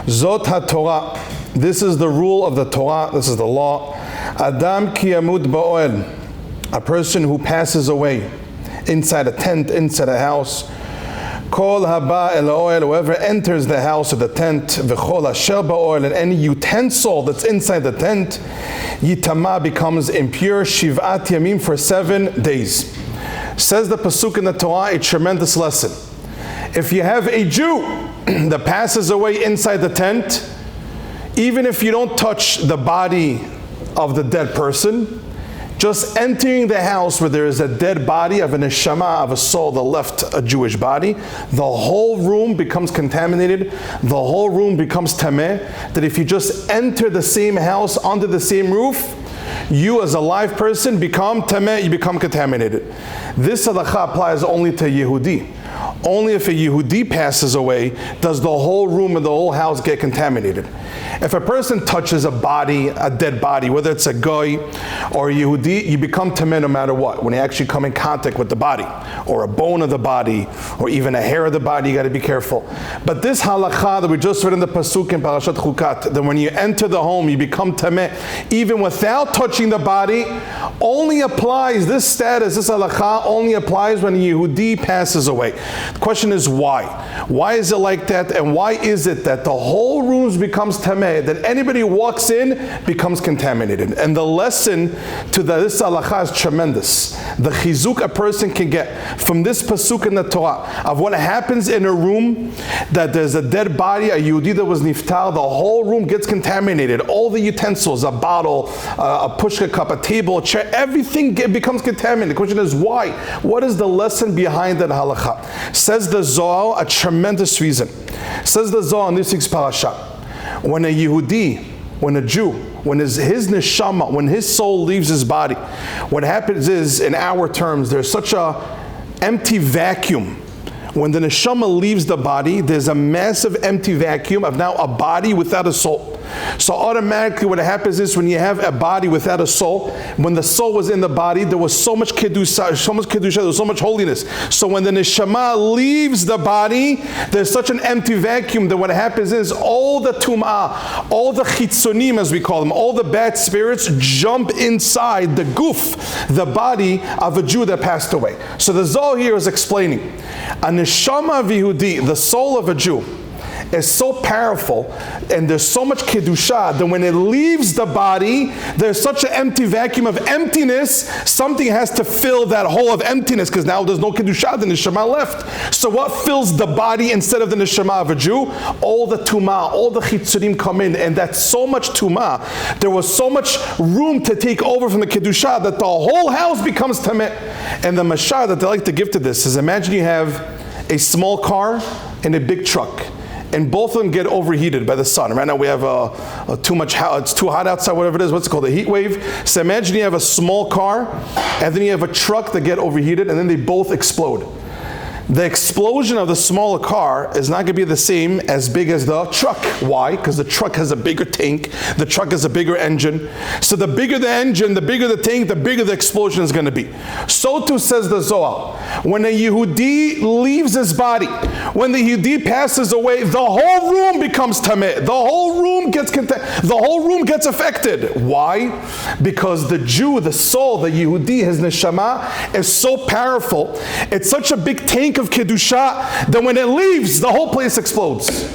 Zot HaTorah. This is the rule of the Torah. This is the law. Adam ki yamut ba'oel. A person who passes away inside a tent, inside a house. Kol haba el oel. Whoever enters the house or the tent. V'chol asher ba'oel. And any utensil that's inside the tent. Yitama becomes impure. Shiv'at yamim for 7 days. Says the pasuk in the Torah, a tremendous lesson. If you have a Jew that passes away inside the tent, even if you don't touch the body of the dead person, just entering the house where there is a dead body of a neshama, of a soul that left a Jewish body, the whole room becomes contaminated, the whole room becomes tameh, that if you just enter the same house under the same roof, you as a live person become tameh, you become contaminated. This halakha applies only to Yehudi. Only if a Yehudi passes away does the whole room and the whole house get contaminated. If a person touches a body, a dead body, whether it's a goy or a Yehudi, you become tameh no matter what. When you actually come in contact with the body, or a bone of the body, or even a hair of the body, you got to be careful. But this halakha that we just read in the pasuk in Parashat Chukat, that when you enter the home, you become tameh, even without touching the body, only applies, this status, this halakha, only applies when a Yehudi passes away. The question is why? Why is it like that? And why is it that the whole room becomes tameh, that anybody who walks in becomes contaminated? And the lesson to this halakha is tremendous. The chizuk a person can get from this pasuk in the Torah of what happens in a room, that there's a dead body, a Yehudi that was niftar, the whole room gets contaminated. All the utensils, a bottle, a pushka cup, a table, a chair, everything becomes contaminated. The question is why? What is the lesson behind that halakha? Says the Zohar, a tremendous reason. Says the Zohar in this week's parasha, when a Yehudi, when a Jew, when his neshama, when his soul leaves his body, what happens is, in our terms, there's such a empty vacuum. When the neshama leaves the body, there's a massive empty vacuum of now a body without a soul. So automatically what happens is, when you have a body without a soul, when the soul was in the body, there was so much kedusha, there was so much holiness. So when the neshama leaves the body, there's such an empty vacuum that what happens is all the tum'ah, all the chitzonim as we call them, all the bad spirits jump inside the guf, the body of a Jew that passed away. So the Zohar here is explaining, a neshama of Yehudi, the soul of a Jew, is so powerful, and there's so much kedusha that when it leaves the body, there's such an empty vacuum of emptiness. Something has to fill that hole of emptiness, because now there's no kedusha, the neshama left. So what fills the body instead of the neshama of a Jew? All the tumah, all the chitzurim come in, and that's so much tumah. There was so much room to take over from the kedusha that the whole house becomes tameh. And the mashah that they like to give to this is, imagine you have a small car and a big truck, and both of them get overheated by the sun. Right now we have it's too hot outside, whatever it is, what's it called, a heat wave. So imagine you have a small car, and then you have a truck that get overheated, and then they both explode. The explosion of the smaller car is not going to be the same as big as the truck. Why? Because the truck has a bigger tank, the truck has a bigger engine. So the bigger the engine, the bigger the tank, the bigger the explosion is going to be. So too says the Zohar, when a Yehudi leaves his body, when the Yehudi passes away, the whole room becomes tameh. The whole room gets affected. Why? Because the Jew, the soul, the Yehudi, his neshama, is so powerful. It's such a big tank of kedusha that when it leaves, the whole place explodes.